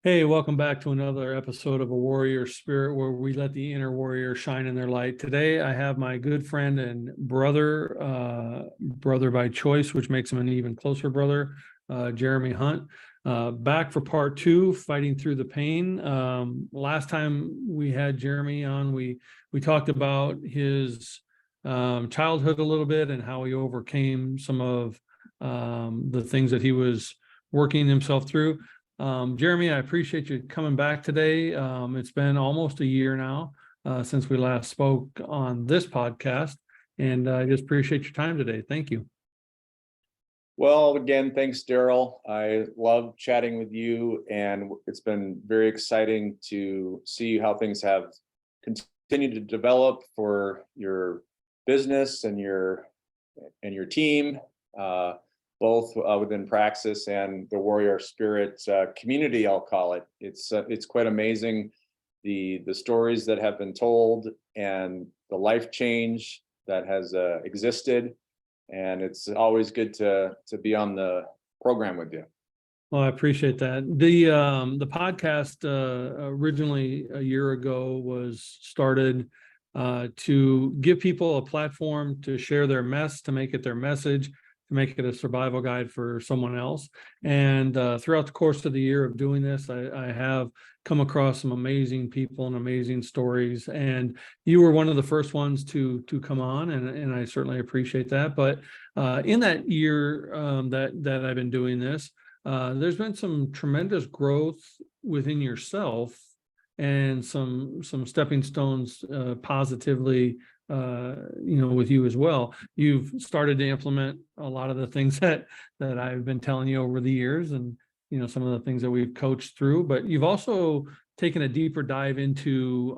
Hey, welcome back to another episode of A Warrior Spirit, where we let the inner warrior shine in their light. Today, I have my good friend and brother by choice, which makes him an even closer brother, Jeremy Hunt, back for part two, fighting through the pain. Last time we had Jeremy on, we talked about his childhood a little bit and how he overcame some of the things that he was working himself through. Jeremy, I appreciate you coming back today. It's been almost a year now since we last spoke on this podcast, and I just appreciate your time today. Thank you. Well, again, thanks, Daryl. I love chatting with you, and it's been very exciting to see how things have continued to develop for your business and your team. Both within Praxis and the Warrior Spirit community, I'll call it. It's quite amazing the stories that have been told and the life change that has existed, and it's always good to be on the program with you. Well, I appreciate that. The podcast originally a year ago was started to give people a platform to share their mess, to make it their message, to make it a survival guide for someone else. And throughout the course of the year of doing this, I have come across some amazing people and amazing stories. And you were one of the first ones to come on, and I certainly appreciate that. But in that year that I've been doing this, there's been some tremendous growth within yourself and some stepping stones positively with you as well. You've started to implement a lot of the things that I've been telling you over the years, and some of the things that we've coached through, but you've also taken a deeper dive into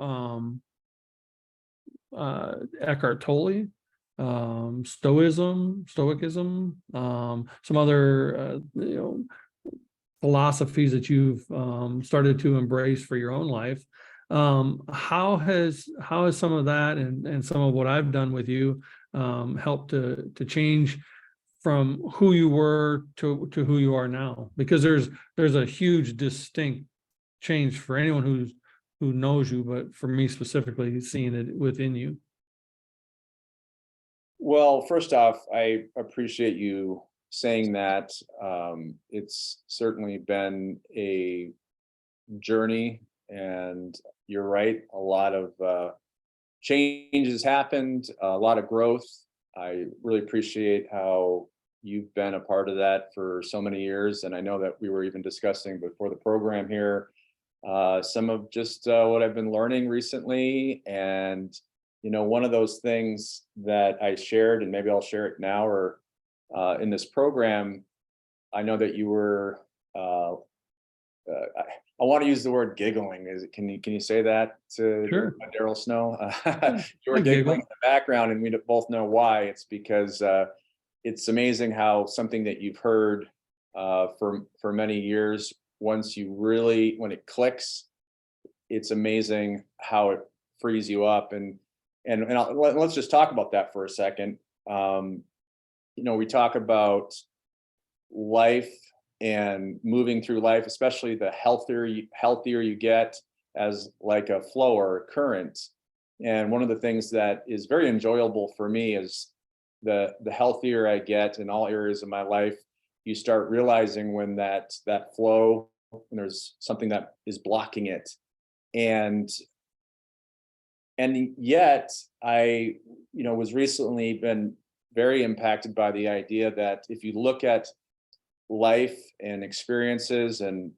Eckhart Tolle, stoicism, some other philosophies that you've started to embrace for your own life. How has some of that and some of what I've done with you helped to change from who you were to who you are now? Because there's a huge distinct change for anyone who knows you, but for me specifically, seeing it within you. Well, first off, I appreciate you saying that. It's certainly been a journey, and you're right, a lot of change has happened, a lot of growth. I really appreciate how you've been a part of that for so many years, and I know that we were even discussing before the program here some of just what I've been learning recently. And one of those things that I shared, and maybe I'll share it now or in this program, I know that you were I want to use the word giggling. Can you say that to Sure. Daryl Snow? Yeah, You were I giggle. giggling in the background, and we both know why. It's because it's amazing how something that you've heard for many years, when it clicks, it's amazing how it frees you up. And let's just talk about that for a second. We talk about life and moving through life, especially the healthier you get as like a flow or a current. And one of the things that is very enjoyable for me is the healthier I get in all areas of my life, you start realizing when that flow, and there's something that is blocking it. And yet I was recently been very impacted by the idea that if you look at life and experiences and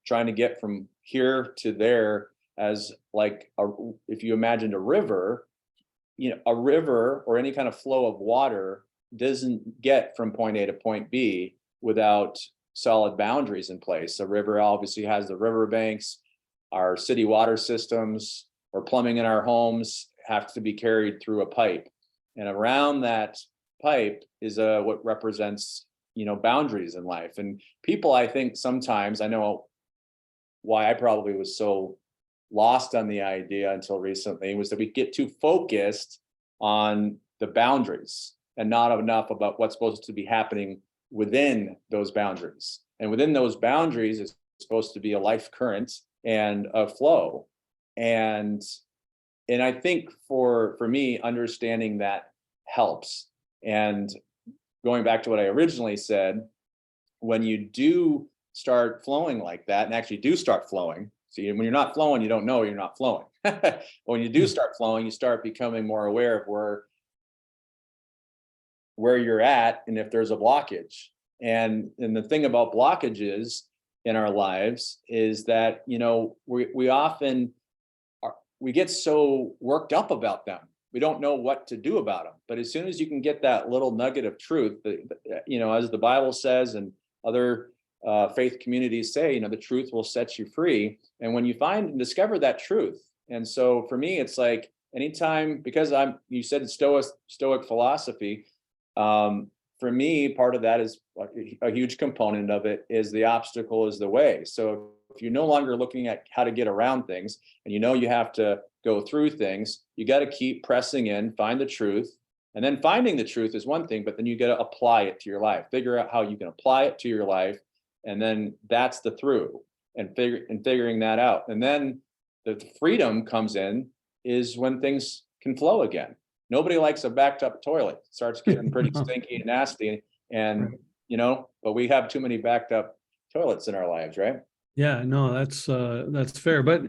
trying to get from here to there as like if you imagined a river, a river or any kind of flow of water doesn't get from point A to point B without solid boundaries in place. A river obviously has the riverbanks, our city water systems or plumbing in our homes have to be carried through a pipe. And around that pipe is what represents boundaries in life. And people, I think sometimes, I know why I probably was so lost on the idea until recently, was that we get too focused on the boundaries and not enough about what's supposed to be happening within those boundaries. And within those boundaries is supposed to be a life current and a flow. And I think for me, understanding that helps. And going back to what I originally said, when you do start flowing like that, and actually do start flowing, see, when you're not flowing, you don't know you're not flowing. When you do start flowing, you start becoming more aware of where you're at and if there's a blockage. And the thing about blockages in our lives is that, we often we get so worked up about them. We don't know what to do about them. But as soon as you can get that little nugget of truth, as the Bible says, and other faith communities say, the truth will set you free. And when you find and discover that truth, and so for me, it's like anytime, because you said Stoic philosophy. For me, part of that is a huge component of it is the obstacle is the way. So if you're no longer looking at how to get around things, and you have to go through things, you got to keep pressing in, find the truth. And then finding the truth is one thing, but then you got to apply it to your life, figure out how you can apply it to your life. And then that's the through, and figuring that out. And then the freedom comes in is when things can flow again. Nobody likes a backed up toilet. It starts getting pretty stinky and nasty. And, but we have too many backed up toilets in our lives, right? Yeah, no, that's fair. But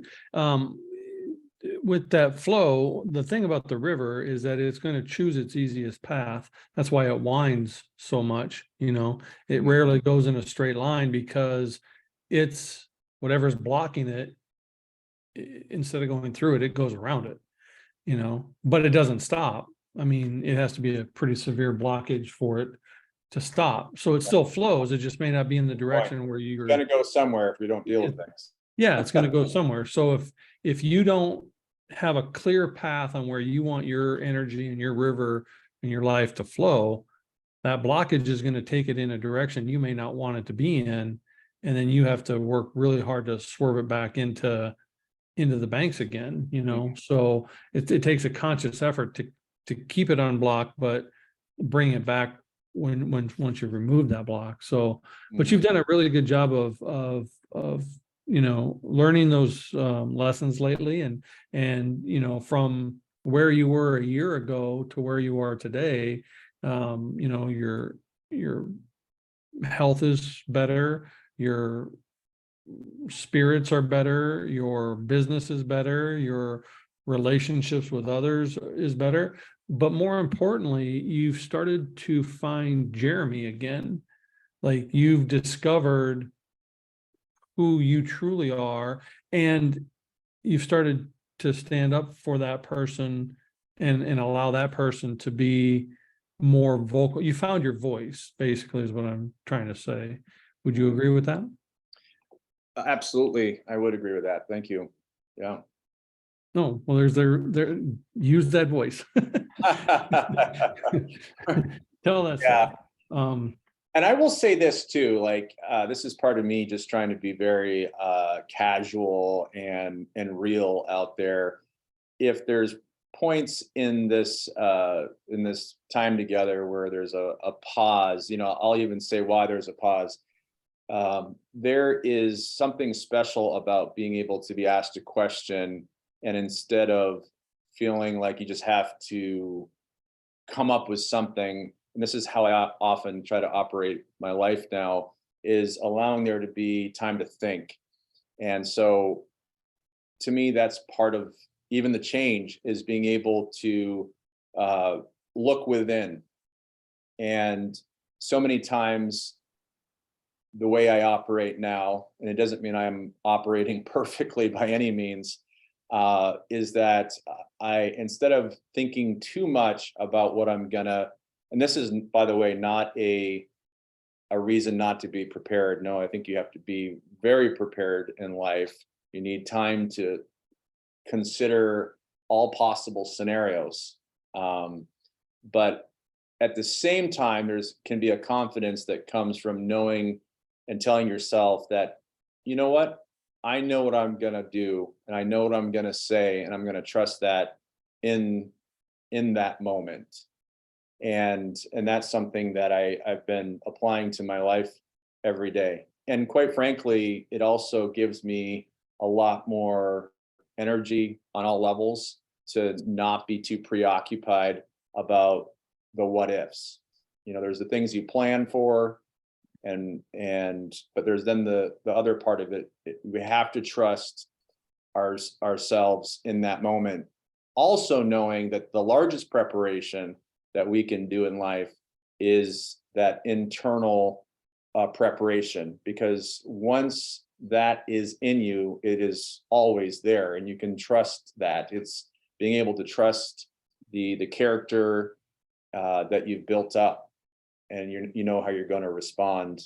with that flow, the thing about the river is that it's going to choose its easiest path. That's why it winds so much. It rarely goes in a straight line because it's whatever's blocking it. Instead of going through it, it goes around it. But it doesn't stop. I mean, it has to be a pretty severe blockage for it to stop. So it still flows. It just may not be in the direction where you're going to go somewhere if we don't deal with things. Yeah, it's going to go somewhere. So if you don't have a clear path on where you want your energy and your river and your life to flow, that blockage is going to take it in a direction you may not want it to be in. And then you have to work really hard to swerve it back into the banks again, So it takes a conscious effort to keep it unblocked, but bring it back once you've removed that block. So, but you've done a really good job of learning those lessons lately, and from where you were a year ago to where you are today, your health is better, your spirits are better, your business is better, your relationships with others is better. But more importantly, you've started to find Jeremy again. Like you've discovered who you truly are, and you've started to stand up for that person and allow that person to be more vocal. You found your voice, basically, is what I'm trying to say. Would you agree with that? Absolutely. I would agree with that. Thank you. Yeah. No, well, there's use that voice. Tell that Yeah. story. And I will say this too, like this is part of me just trying to be very casual and real out there. If there's points in this time together where there's a pause, I'll even say why there's a pause. There is something special about being able to be asked a question, and instead of feeling like you just have to come up with something, and this is how I often try to operate my life now, is allowing there to be time to think. And so to me, that's part of even the change, is being able to look within. And so many times the way I operate now, and it doesn't mean I'm operating perfectly by any means, is that I, instead of thinking too much about what I'm gonna, and this is, by the way, not a reason not to be prepared. No, I think you have to be very prepared in life. You need time to consider all possible scenarios. But at the same time, can be a confidence that comes from knowing and telling yourself that, you know what, I know what I'm gonna do, and I know what I'm gonna say, and I'm gonna trust that in that moment. And that's something that I've been applying to my life every day. and quite frankly, it also gives me a lot more energy on all levels to not be too preoccupied about the what ifs. There's the things you plan for, but there's then the other part of it. We have to trust ourselves in that moment. Also knowing that the largest preparation that we can do in life is that internal preparation, because once that is in you, it is always there, and you can trust that. It's being able to trust the character that you've built up, and you know how you're going to respond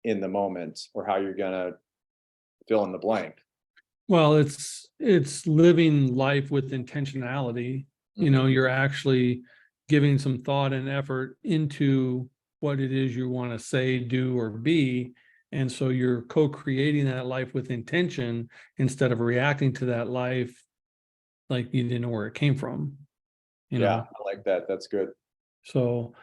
in the moment, or how you're going to fill in the blank. Well, it's living life with intentionality. You're actually giving some thought and effort into what it is you want to say, do, or be. And so you're co-creating that life with intention instead of reacting to that life like you didn't know where it came from. Yeah, I like that. That's good. So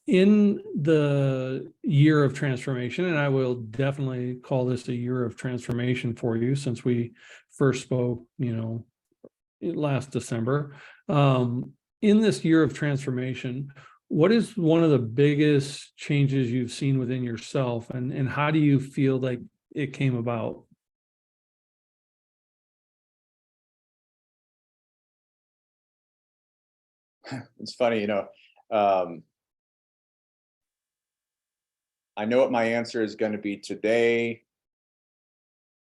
in the year of transformation, and I will definitely call this a year of transformation for you since we first spoke, last December. In this year of transformation, what is one of the biggest changes you've seen within yourself, and how do you feel like it came about? It's funny, I know what my answer is going to be today.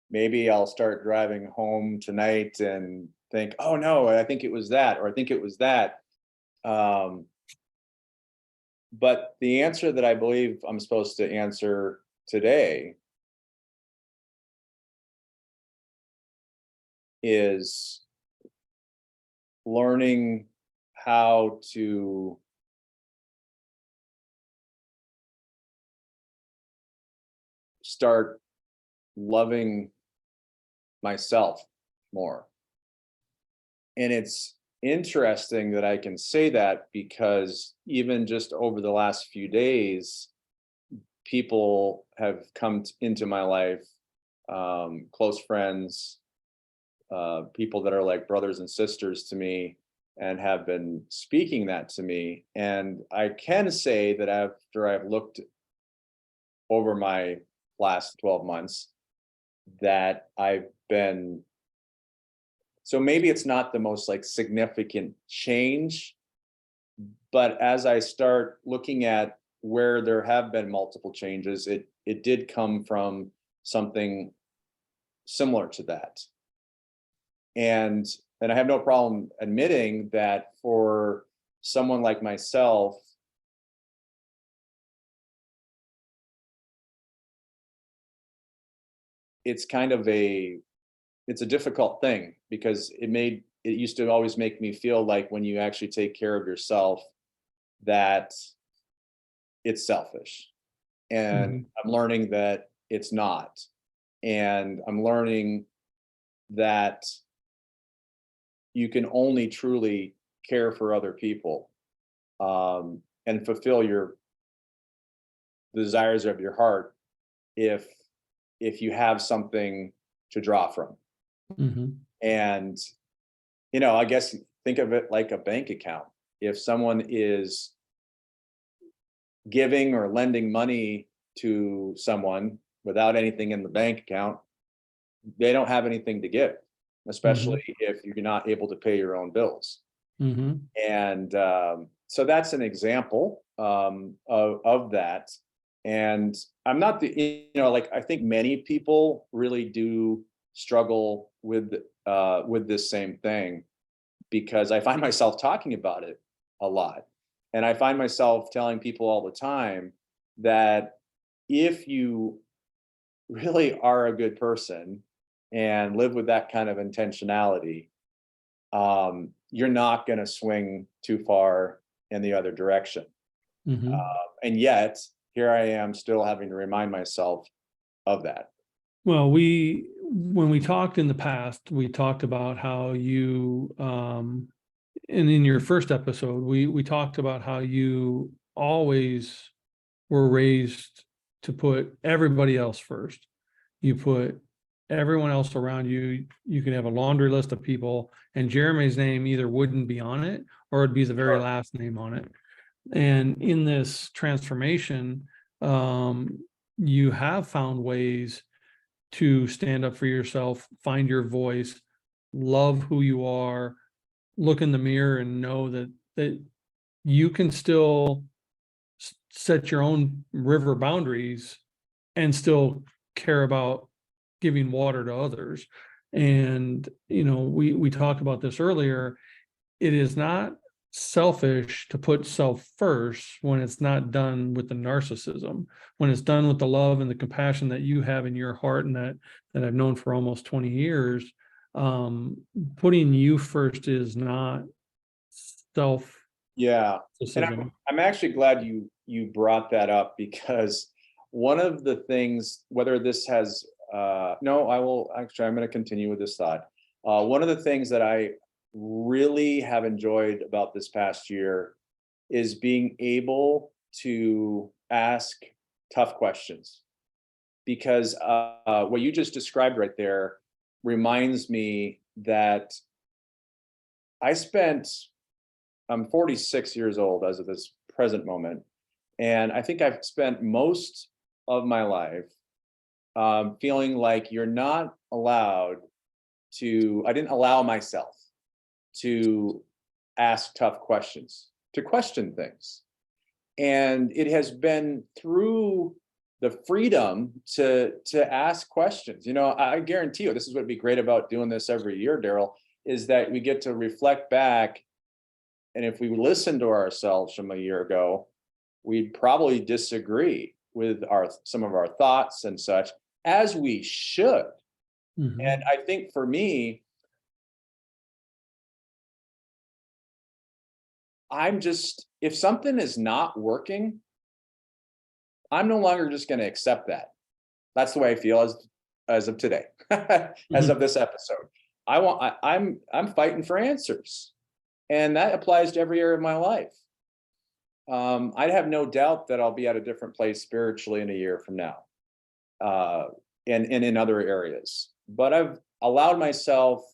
Maybe I'll start driving home tonight and think, oh no, I think it was that, or I think it was that. But the answer that I believe I'm supposed to answer today is learning how to start loving myself more. And it's interesting that I can say that, because even just over the last few days, people have come into my life, close friends, people that are like brothers and sisters to me, and have been speaking that to me. And I can say that after I've looked over my last 12 months, that I've been, so maybe it's not the most like significant change, but as I start looking at where there have been multiple changes, it did come from something similar to that. And I have no problem admitting that for someone like myself, it's kind of it's a difficult thing, because it used to always make me feel like when you actually take care of yourself, that it's selfish. And I'm learning that it's not. And I'm learning that you can only truly care for other people, and fulfill the desires of your heart if you have something to draw from. And I guess think of it like a bank account. If someone is giving or lending money to someone without anything in the bank account, they don't have anything to give, especially if you're not able to pay your own bills. And so that's an example of that. And I'm not I think many people really do struggle with this same thing, because I find myself talking about it a lot. And I find myself telling people all the time that if you really are a good person and live with that kind of intentionality, you're not going to swing too far in the other direction. And yet, here I am still having to remind myself of that. Well, when we talked in the past, we talked about how you, and in your first episode, we talked about how you always were raised to put everybody else first. You put everyone else around you. You can have a laundry list of people, and Jeremy's name either wouldn't be on it or it'd be the very last name on it. And in this transformation, you have found ways to stand up for yourself, find your voice, love who you are, look in the mirror and know that you can still set your own river boundaries and still care about giving water to others. And, we talked about this earlier. It is not selfish to put self first when it's not done with the narcissism, when it's done with the love and the compassion that you have in your heart and that I've known for almost 20 years. Putting you first is not self. Yeah. And I'm actually glad you brought that up, because one of the things, whether this has, I'm going to continue with this thought. One of the things that I really have enjoyed about this past year is being able to ask tough questions, because what you just described right there reminds me that I'm 46 years old as of this present moment, and I think I've spent most of my life feeling like you're not allowed to, I didn't allow myself to ask tough questions, to question things. And it has been through the freedom to ask questions. I guarantee you, this is what would be great about doing this every year, Daryl, is that we get to reflect back. And if we listen to ourselves from a year ago, we'd probably disagree with some of our thoughts and such, as we should. Mhm. And I think for me, if something is not working, I'm no longer just going to accept that. That's the way I feel as of today, as of this episode. I'm fighting for answers, and that applies to every area of my life. I have no doubt that I'll be at a different place spiritually in a year from now, and in other areas. But I've allowed myself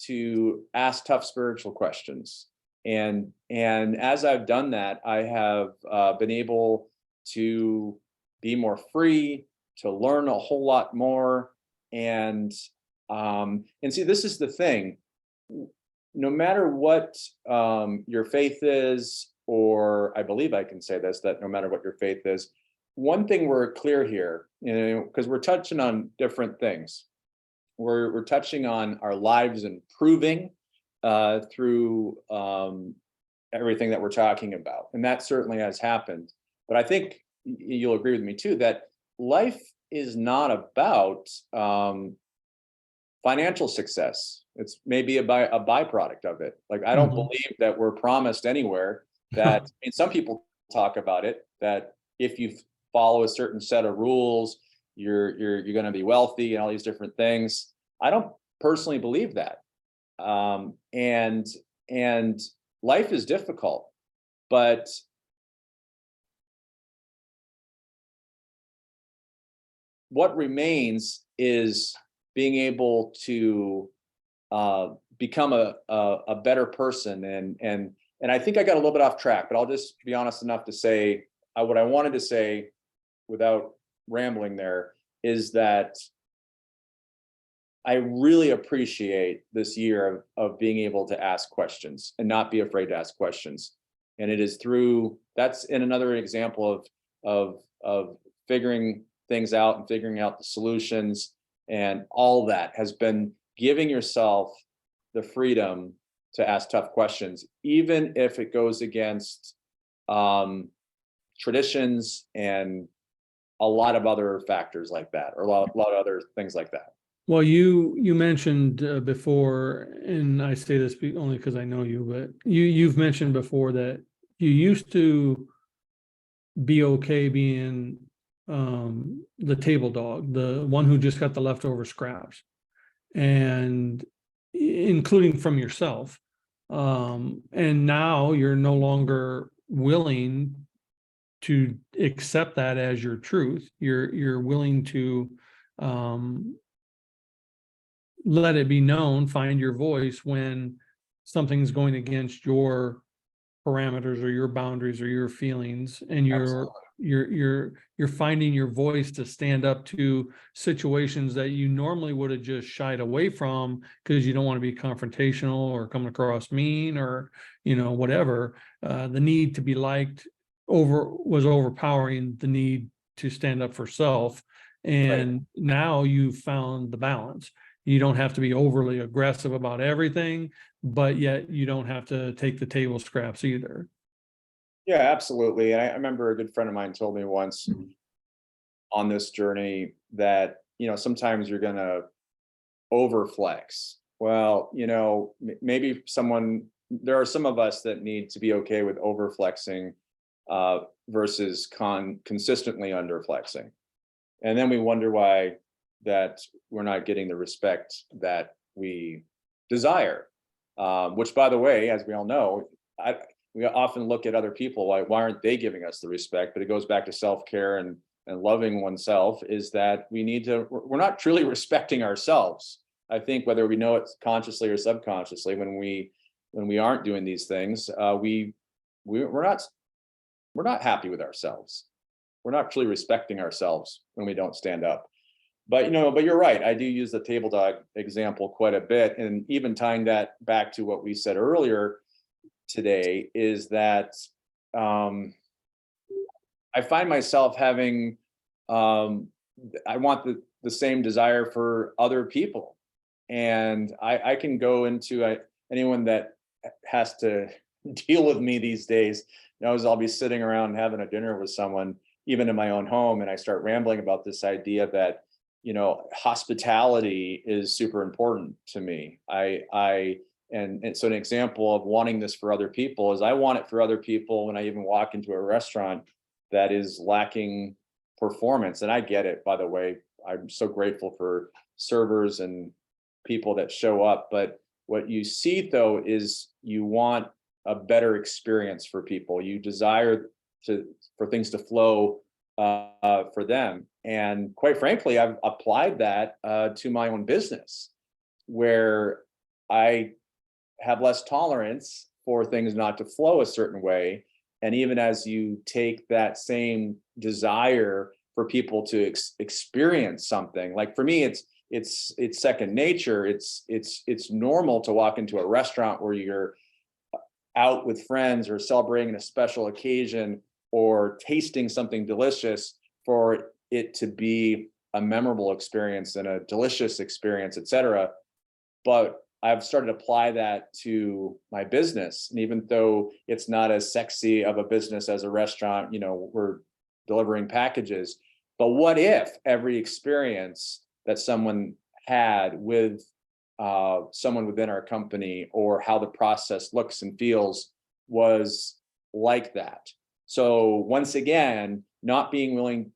to ask tough spiritual questions. And as I've done that, I have been able to be more free, to learn a whole lot more. And see, this is the thing. No matter what your faith is, or I believe I can say this, that no matter what your faith is, one thing we're clear here, because we're touching on different things. We're touching on our lives improving through everything that we're talking about. And that certainly has happened. But I think you'll agree with me too, that life is not about financial success. It's maybe a byproduct of it. Like, I don't believe that we're promised anywhere that, some people talk about it, that if you follow a certain set of rules, you're going to be wealthy and all these different things. I don't personally believe that. And life is difficult, but what remains is being able to become a better person. And I think I got a little bit off track, but I'll just be honest enough to say what I wanted to say without rambling there is that I really appreciate this year of being able to ask questions and not be afraid to ask questions. And it is that's in another example of figuring things out and figuring out the solutions, and all that has been giving yourself the freedom to ask tough questions, even if it goes against traditions and a lot of other factors like that, or a lot of other things like that. Well, you mentioned before, and I say this only because I know you, but you've mentioned before that you used to be okay being the table dog, the one who just got the leftover scraps, and including from yourself. And now you're no longer willing to accept that as your truth. You're willing to let it be known, find your voice when something's going against your parameters or your boundaries or your feelings, and Absolutely. you're finding your voice to stand up to situations that you normally would have just shied away from because you don't want to be confrontational or come across mean or whatever. The need to be liked was overpowering the need to stand up for self, Right. and now you've found the balance. You don't have to be overly aggressive about everything, but yet you don't have to take the table scraps either. Yeah, absolutely. And I remember a good friend of mine told me once on this journey that, sometimes you're going to overflex. Well, maybe there are some of us that need to be okay with overflexing versus consistently underflexing. And then we wonder why that we're not getting the respect that we desire. Which, by the way, as we all know, we often look at other people, why aren't they giving us the respect? But it goes back to self-care and loving oneself, is that we're not truly respecting ourselves. I think whether we know it consciously or subconsciously, when we aren't doing these things, we're not happy with ourselves. We're not truly respecting ourselves when we don't stand up. But you're right. I do use the table dog example quite a bit, and even tying that back to what we said earlier today is that I find myself having I want the same desire for other people, and I can go into anyone that has to deal with me these days knows I'll be sitting around having a dinner with someone, even in my own home, and I start rambling about this idea that hospitality is super important to me. And so an example of wanting this for other people is I want it for other people when I even walk into a restaurant that is lacking performance. And I get it, by the way. I'm so grateful for servers and people that show up. But what you see, though, is you want a better experience for people. You desire for things to flow for them. And quite frankly, I've applied that to my own business, where I have less tolerance for things not to flow a certain way. And even as you take that same desire for people to experience something, like for me, it's second nature. It's normal to walk into a restaurant where you're out with friends or celebrating a special occasion or tasting something delicious for it to be a memorable experience and a delicious experience, et cetera. But I've started to apply that to my business. And even though it's not as sexy of a business as a restaurant, we're delivering packages. But what if every experience that someone had with someone within our company, or how the process looks and feels, was like that? So once again, not being willing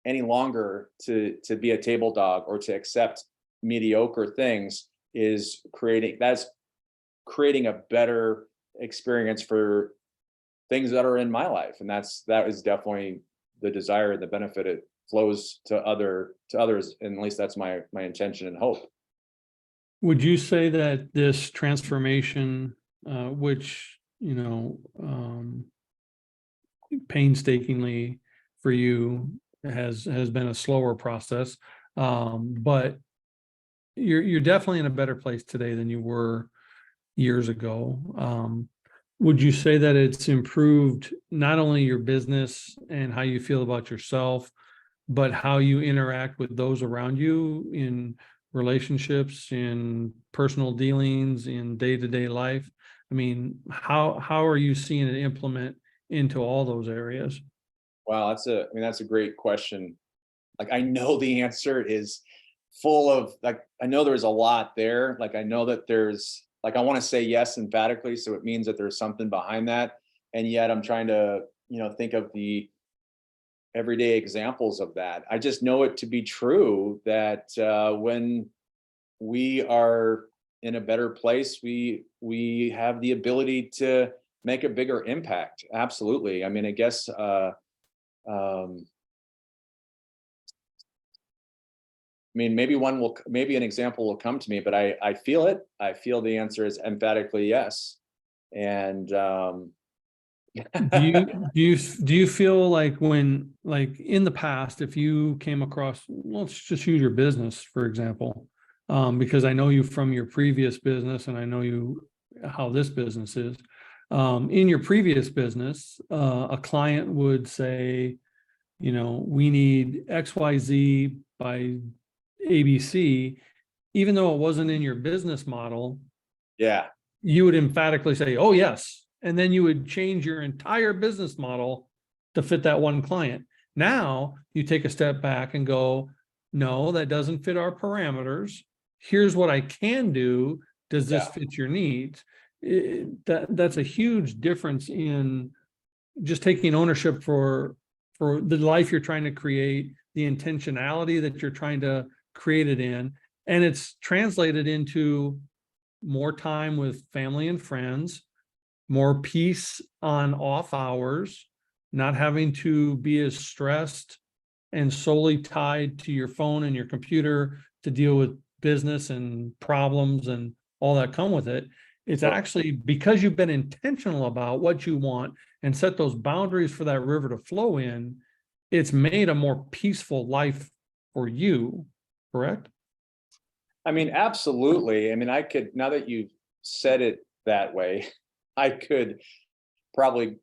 any longer to be a table dog or to accept mediocre things is creating a better experience for things that are in my life. And that is definitely the desire, the benefit. It flows to others, and at least that's my intention and hope. Would you say that this transformation, which painstakingly for you has been a slower process, but you're definitely in a better place today than you were years ago. Would you say that it's improved not only your business and how you feel about yourself, but how you interact with those around you in relationships, in personal dealings, in day-to-day life? I mean, how are you seeing it implement into all those areas? Wow, that's a great question. Like, I know the answer is full of, like, I know there's a lot there. Like, I know that there's, like, I want to say yes emphatically, so it means that there's something behind that. And yet I'm trying to, think of the everyday examples of that. I just know it to be true that when we are in a better place, we have the ability to make a bigger impact. Absolutely. I mean, I guess I mean, maybe an example will come to me, but I feel it. I feel the answer is emphatically yes. And Do you feel like when, like in the past, if you came across, let's just use your business, for example, because I know you from your previous business and I know you how this business is. In your previous business, a client would say, we need XYZ by ABC, even though it wasn't in your business model, yeah, you would emphatically say, oh, yes. And then you would change your entire business model to fit that one client. Now you take a step back and go, no, that doesn't fit our parameters. Here's what I can do. Does this yeah, fit your needs? That's a huge difference in just taking ownership for the life you're trying to create, the intentionality that you're trying to create it in. And it's translated into more time with family and friends, more peace on off hours, not having to be as stressed and solely tied to your phone and your computer to deal with business and problems and all that come with it. It's actually because you've been intentional about what you want and set those boundaries for that river to flow in, it's made a more peaceful life for you, correct? I mean, absolutely. I mean, I could, now that you've said it that way, I could probably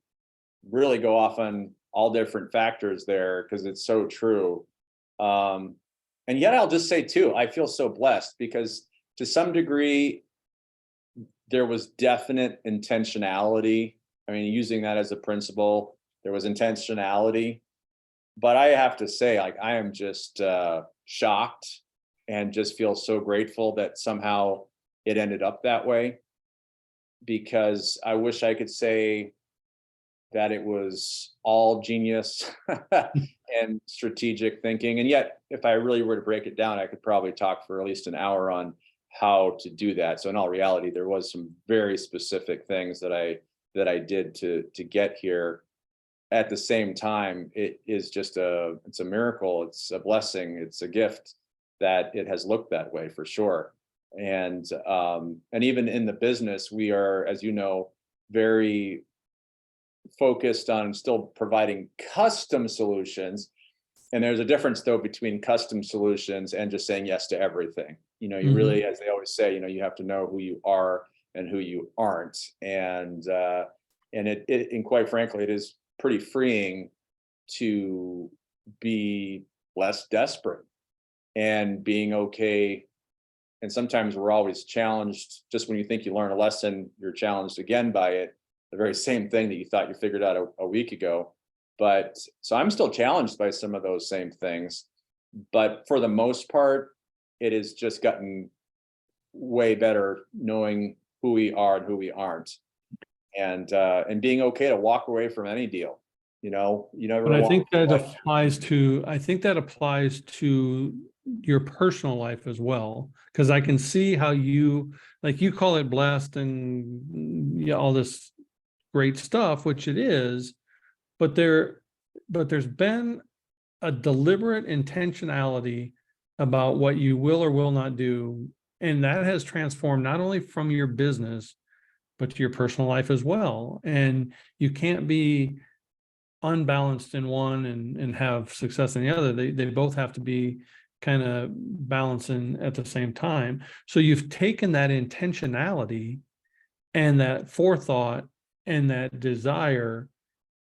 really go off on all different factors there because it's so true. Um, and yet I'll just say too, I feel so blessed because to some degree, there was definite intentionality. I mean, using that as a principle, there was intentionality. But I have to say, like, I am just shocked and just feel so grateful that somehow it ended up that way, because I wish I could say that it was all genius and strategic thinking. And yet, if I really were to break it down, I could probably talk for at least an hour on how to do that. So in all reality, there was some very specific things that I did to get here. At the same time, it is just it's a miracle, it's a blessing, it's a gift that it has looked that way for sure. And even in the business, we are, as you know, very focused on still providing custom solutions. And there's a difference though between custom solutions and just saying yes to everything. You really, as they always say, you have to know who you are and who you aren't. And quite frankly, it is pretty freeing to be less desperate and being okay. And sometimes we're always challenged. Just when you think you learn a lesson, you're challenged again by it, the very same thing that you thought you figured out a week ago. But so I'm still challenged by some of those same things, but for the most part, it has just gotten way better knowing who we are and who we aren't, and being okay to walk away from any deal. You never But I want think that applies to your personal life as well, because I can see how you, like, you call it blessed and yeah, all this great stuff, which it is, but there's been a deliberate intentionality about what you will or will not do, and that has transformed not only from your business but to your personal life as well. And you can't be unbalanced in one and have success in the other. They both have to be kind of balancing at the same time. So you've taken that intentionality and that forethought and that desire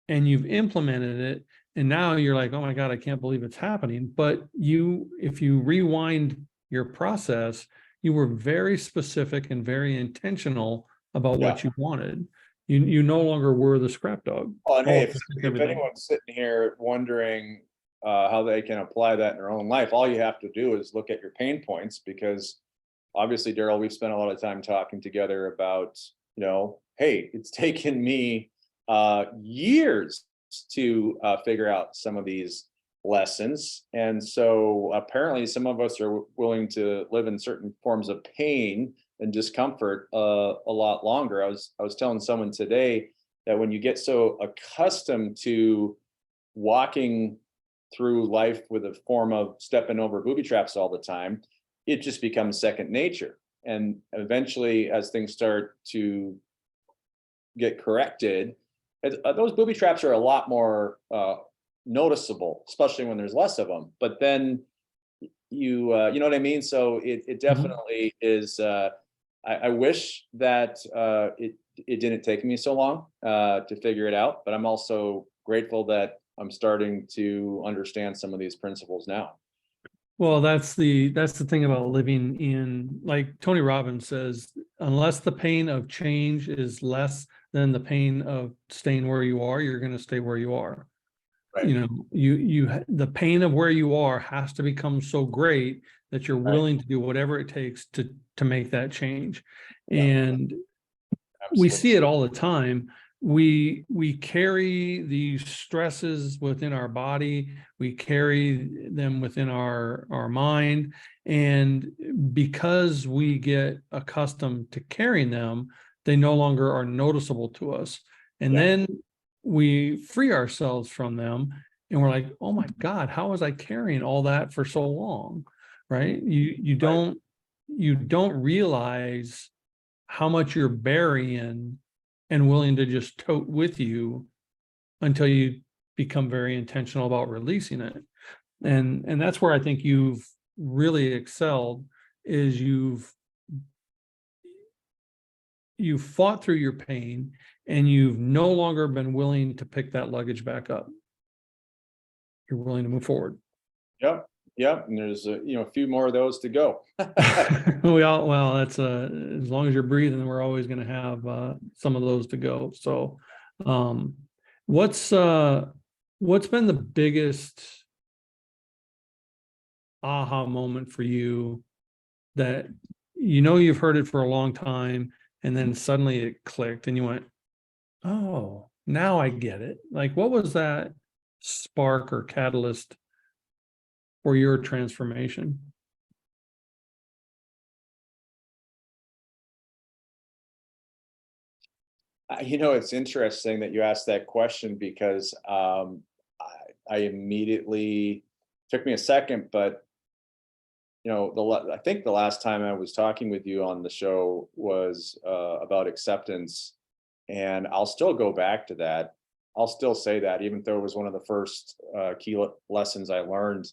and you've implemented it, and now you're like, oh my God, I can't believe it's happening. But if you rewind your process, you were very specific and very intentional about Yeah. what you wanted. You no longer were the scrap dog. Oh, and hey, if Everything. anyone's sitting here wondering how they can apply that in their own life, all you have to do is look at your pain points, because obviously, Daryl, we've spent a lot of time talking together about, hey, it's taken me years to figure out some of these lessons. And so apparently some of us are willing to live in certain forms of pain and discomfort a lot longer. I was telling someone today that when you get so accustomed to walking through life with a form of stepping over booby traps all the time, it just becomes second nature. And eventually, as things start to get corrected, those booby traps are a lot more noticeable, especially when there's less of them. But then you know what I mean? So it definitely is. I wish that it didn't take me so long to figure it out, but I'm also grateful that I'm starting to understand some of these principles now. Well, that's the thing about living in, like Tony Robbins says, unless the pain of change is less than the pain of staying where you are, you're going to stay where you are. Right. You know, the pain of where you are has to become so great that you're Right. willing to do whatever it takes to make that change. Yeah. And we see it all the time. We carry these stresses within our body, we carry them within our mind, and because we get accustomed to carrying them, they no longer are noticeable to us. And Yeah. then we free ourselves from them and we're like, oh my God, how was I carrying all that for so long? Right? You don't realize how much you're burying and willing to just tote with you until you become very intentional about releasing it. And that's where I think you've really excelled, is you've fought through your pain and you've no longer been willing to pick that luggage back up. You're willing to move forward. Yep. Yep. And there's a few more of those to go. Well, that's as long as you're breathing, we're always going to have some of those to go. So, what's been the biggest aha moment for you that you've heard it for a long time and then suddenly it clicked and you went, oh, now I get it? Like, what was that spark or catalyst for your transformation? It's interesting that you asked that question because I immediately, took me a second, but I think the last time I was talking with you on the show was about acceptance, and I'll still go back to that. I'll still say that, even though it was one of the first key lessons I learned.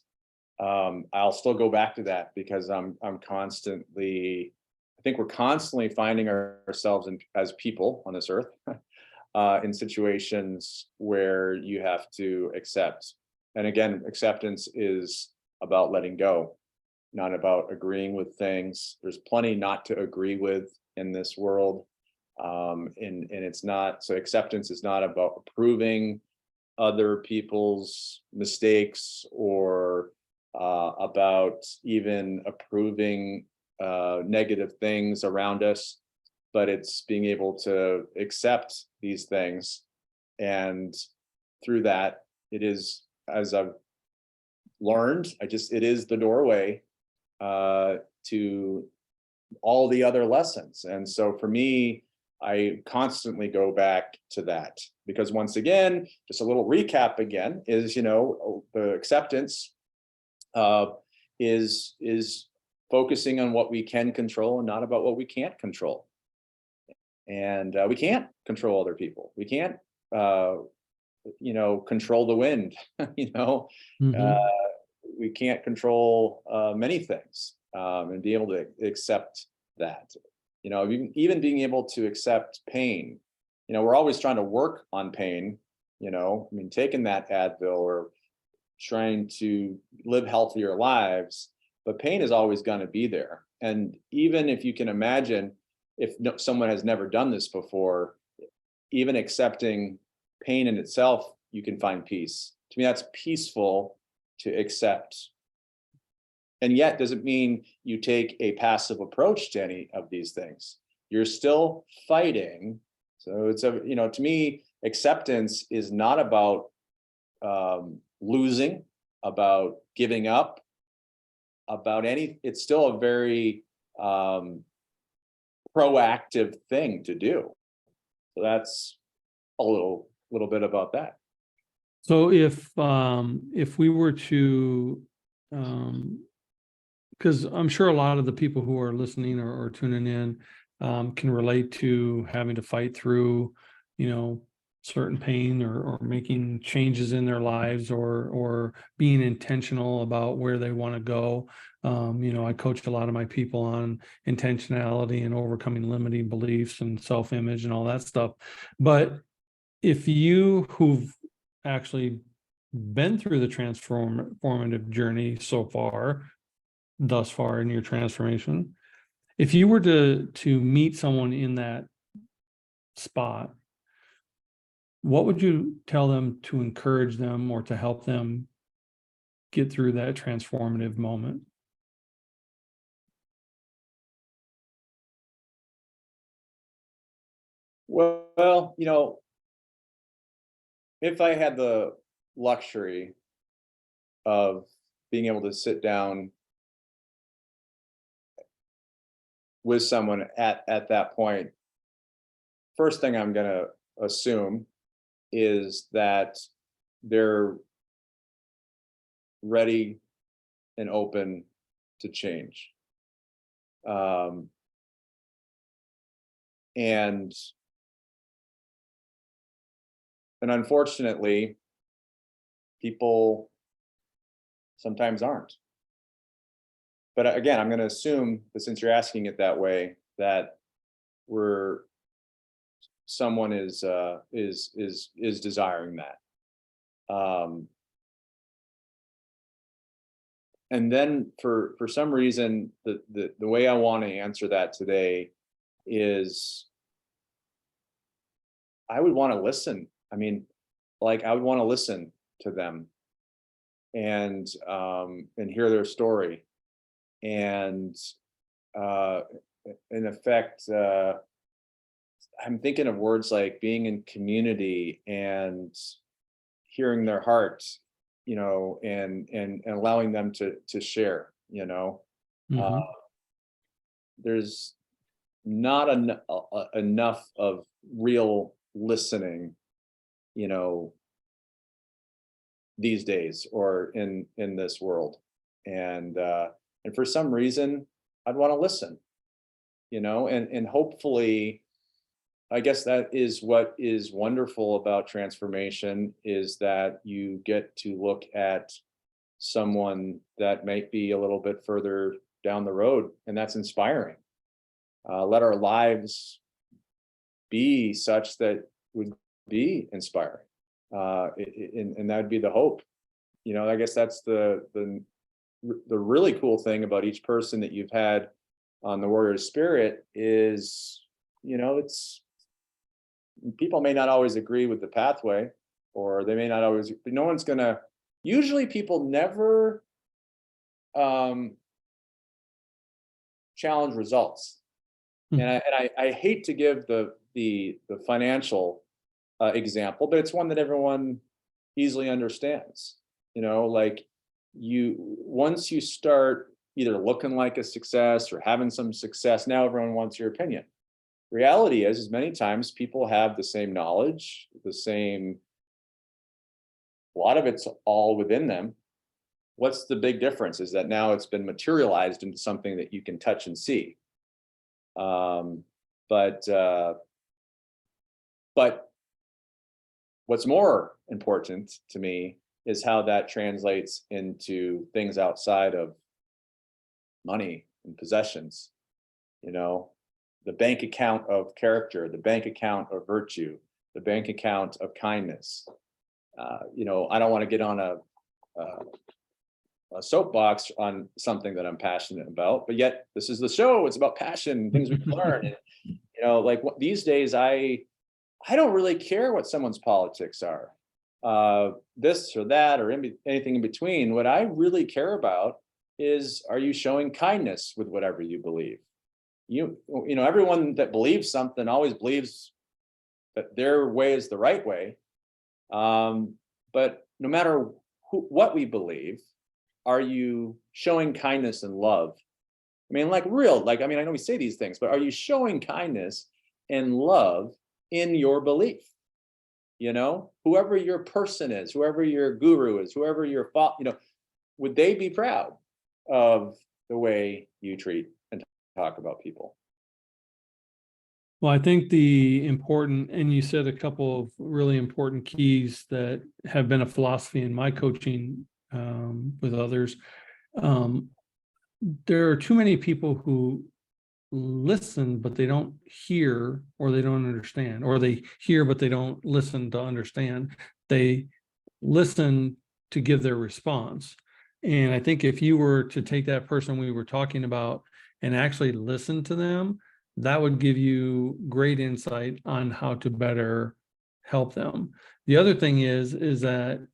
I'll still go back to that because I'm constantly, I think we're constantly finding ourselves as people on this earth in situations where you have to accept. And again, acceptance is about letting go, not about agreeing with things. There's plenty not to agree with in this world. And it's not, so acceptance is not about approving other people's mistakes or about even approving negative things around us, but it's being able to accept these things. And through that, it is, as I've learned, it is the doorway to all the other lessons. And so for me, I constantly go back to that because, once again, just a little recap again is, the acceptance is focusing on what we can control and not about what we can't control. And we can't control other people. We can't, control the wind. We can't control many things, and be able to accept that. Even being able to accept pain. We're always trying to work on pain. Taking that Advil or trying to live healthier lives, but pain is always going to be there. And even if you can imagine, if someone has never done this before, even accepting pain in itself, you can find peace. To me, that's peaceful to accept. And yet doesn't mean you take a passive approach to any of these things. You're still fighting. So it's to me, acceptance is not about losing, about giving up, it's still a very proactive thing to do. So that's a little bit about that. So if we were to, because I'm sure a lot of the people who are listening or tuning in can relate to having to fight through, certain pain or making changes in their lives or being intentional about where they want to go. I coach a lot of my people on intentionality and overcoming limiting beliefs and self-image and all that stuff. But if you who've actually been through the transformative journey thus far in your transformation, if you were to meet someone in that spot, what would you tell them to encourage them or to help them get through that transformative moment? Well, if I had the luxury of being able to sit down with someone at that point, first thing I'm going to assume is that they're ready and open to change. And unfortunately, people sometimes aren't. But again, I'm going to assume that since you're asking it that way, that someone is desiring that. And then for some reason, the way I want to answer that today is I would want to listen. I mean, like I would want to listen to them and hear their story, and in effect, I'm thinking of words like being in community and hearing their heart, and allowing them to share. Uh, Mhm. there's not enough of real listening, you know, these days or in this world, and for some reason, I'd want to listen, and hopefully, I guess that is what is wonderful about transformation is that you get to look at someone that might be a little bit further down the road, and that's inspiring. Let our lives be such that would be inspiring, and that would be the hope. I guess that's the really cool thing about each person that you've had on the Warrior Spirit is, it's people may not always agree with the pathway, or they may not always. No one's gonna. Usually, people never um, challenge results, and Mhm. I hate to give the financial example, but it's one that everyone easily understands. Like once you start either looking like a success or having some success, now everyone wants your opinion. Reality is many times people have the same knowledge, a lot of it's all within them. What's the big difference is that now it's been materialized into something that you can touch and see. Um, but uh, but what's more important to me is how that translates into things outside of money and possessions. You know, the bank account of character, the bank account of virtue, the bank account of kindness. I don't want to get on a soapbox on something that I'm passionate about, but yet this is the show. It's about passion, things we can learn. And, these days, I don't really care what someone's politics are, this or that, or anything in between. What I really care about is, are you showing kindness with whatever you believe? Everyone that believes something always believes that their way is the right way. But no matter what we believe, are you showing kindness and love? I mean, I know we say these things, but are you showing kindness and love in your belief? whoever your person is, whoever your guru is, whoever your would they be proud of the way you treat and talk about people? Well, I think the important, and you said a couple of really important keys that have been a philosophy in my coaching with others. There are too many people who listen, but they don't hear, or they don't understand, or they hear, but they don't listen to understand. They listen to give their response. And I think if you were to take that person we were talking about and actually listen to them, that would give you great insight on how to better help them. The other thing is that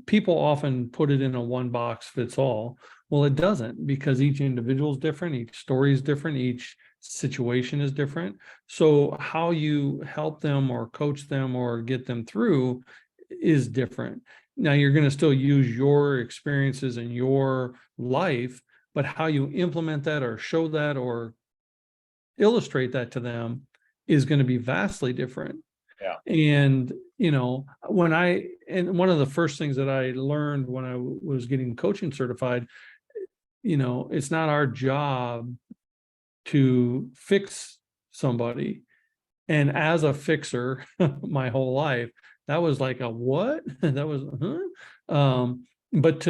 people often put it in a one box fits all. Well, it doesn't, because each individual is different, each story is different, each situation is different. So how you help them or coach them or get them through is different. Now, you're going to still use your experiences in your life, but how you implement that or show that or illustrate that to them is going to be vastly different. Yeah. And, one of the first things that I learned when I was getting coaching certified, it's not our job to fix somebody. And as a fixer, my whole life, that was like a what? That was, but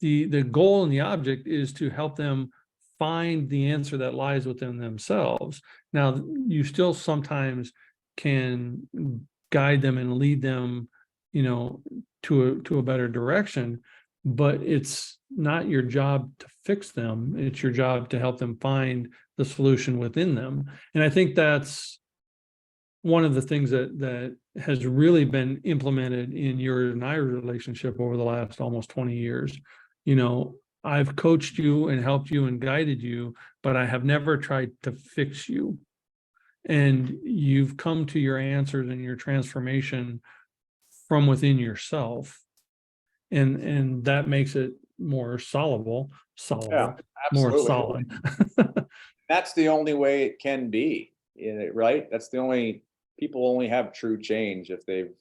the goal and the object is to help them find the answer that lies within themselves. Now, you still sometimes can guide them and lead them, to a better direction, but it's not your job to fix them. It's your job to help them find the solution within them. And I think that's one of the things that has really been implemented in your and I relationship over the last almost 20 years. I've coached you and helped you and guided you, but I have never tried to fix you. And you've come to your answers and your transformation from within yourself. And that makes it more solid, Yeah, more absolutely. solid. That's the only way it can be, right? People only have true change if they've,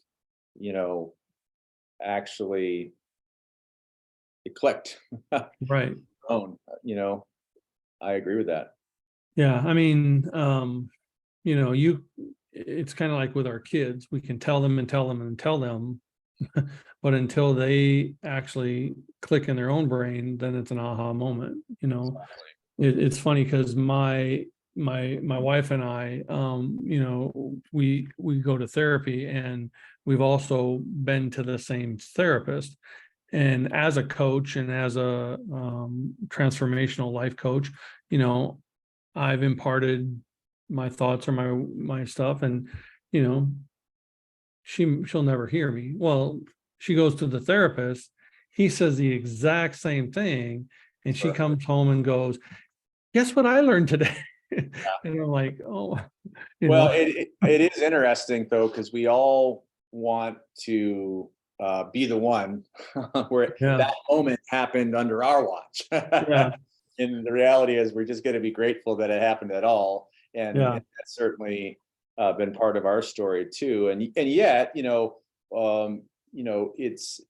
actually it clicked. Right. I agree with that. Yeah. I mean, it's kind of like with our kids, we can tell them and tell them and tell them, but until they actually click in their own brain, then it's an aha moment. It's funny because my wife and I, we go to therapy, and we've also been to the same therapist. And as a coach and as a transformational life coach, I've imparted my thoughts or my stuff, and she'll never hear me. Well, she goes to the therapist, he says the exact same thing, and she comes home and goes, guess what I learned today? And I'm like, oh, Well, it is interesting though, because we all want to be the one where that moment happened under our watch. Yeah. And the reality is we're just going to be grateful that it happened at all. And that's certainly been part of our story too. And yet, it's,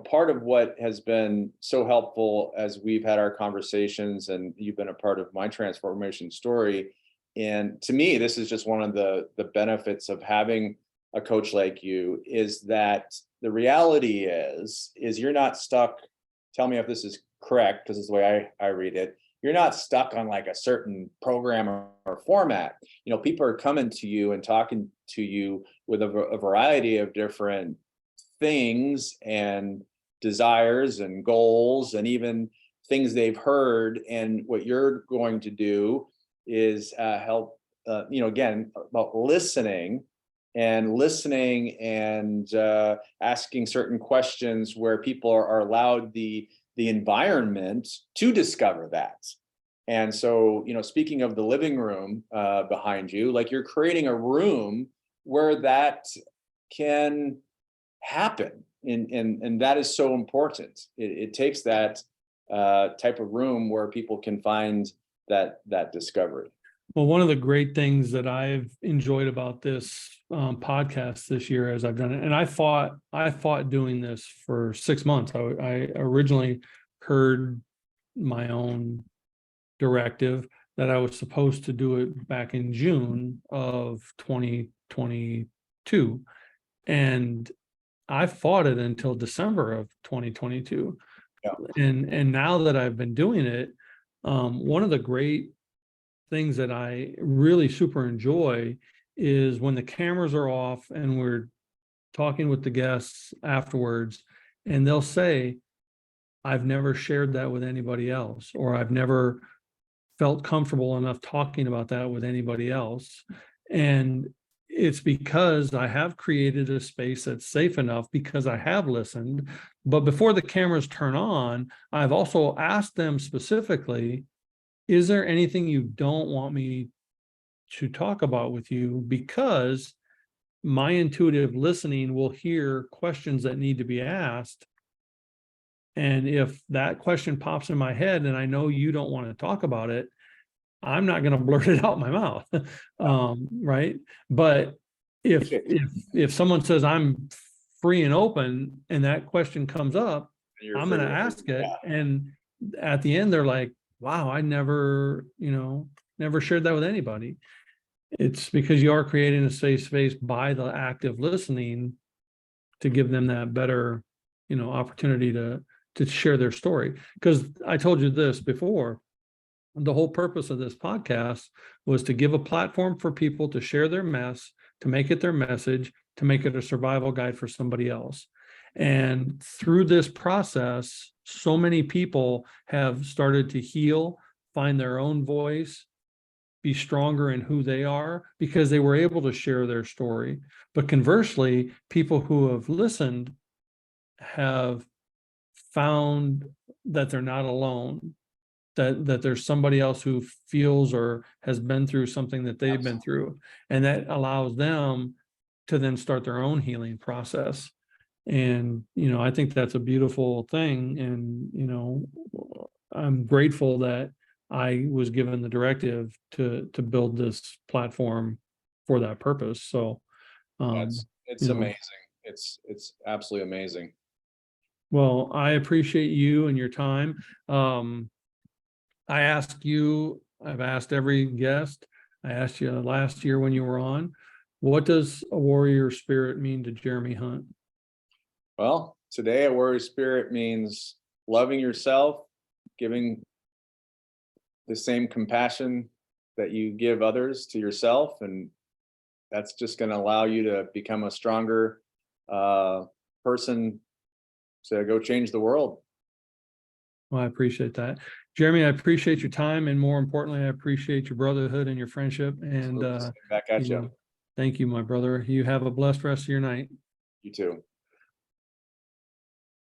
part of what has been so helpful as we've had our conversations and you've been a part of my transformation story. And to me, this is just one of the benefits of having a coach like you, is that the reality is you're not stuck. Tell me if this is correct, because it's the way I read it. You're not stuck on like a certain program or format. People are coming to you and talking to you with a variety of different things and desires and goals and even things they've heard. And what you're going to do is help, again, about listening and asking certain questions where people are allowed the environment to discover that. And so, speaking of the living room behind you, like you're creating a room where that can happen. And that is so important. It takes that type of room where people can find that discovery. Well, one of the great things that I've enjoyed about this podcast this year as I've done it, and I fought doing this for 6 months. I originally heard my own directive that I was supposed to do it back in June of 2022. And I fought it until December of 2022. Yeah. And now that I've been doing it, one of the great things that I really super enjoy is when the cameras are off and we're talking with the guests afterwards, and they'll say, I've never shared that with anybody else, or I've never felt comfortable enough talking about that with anybody else. And it's because I have created a space that's safe enough because I have listened. But before the cameras turn on, I've also asked them specifically, is there anything you don't want me to talk about with you? Because my intuitive listening will hear questions that need to be asked. And if that question pops in my head and I know you don't want to talk about it, I'm not going to blurt it out my mouth. Right. But if someone says I'm free and open and that question comes up, I'm going to ask it. And at the end, they're like, wow, I never shared that with anybody. It's because you are creating a safe space by the active listening to give them that better, opportunity to share their story. Because I told you this before, the whole purpose of this podcast was to give a platform for people to share their mess, to make it their message, to make it a survival guide for somebody else. And through this process, so many people have started to heal, find their own voice, be stronger in who they are because they were able to share their story. But conversely, people who have listened have found that they're not alone, that there's somebody else who feels or has been through something that they've been through, and that allows them to then start their own healing process. And, I think that's a beautiful thing. And, I'm grateful that I was given the directive to build this platform for that purpose. So, it's amazing. It's absolutely amazing. Well, I appreciate you and your time. I've asked every guest, I asked you last year when you were on, what does a warrior spirit mean to Jeremy Hunt? Well, today a warrior spirit means loving yourself, giving the same compassion that you give others to yourself. And that's just going to allow you to become a stronger person to go change the world. Well, I appreciate that. Jeremy, I appreciate your time. And more importantly, I appreciate your brotherhood and your friendship. And Back at you. Thank you, my brother. You have a blessed rest of your night. You too.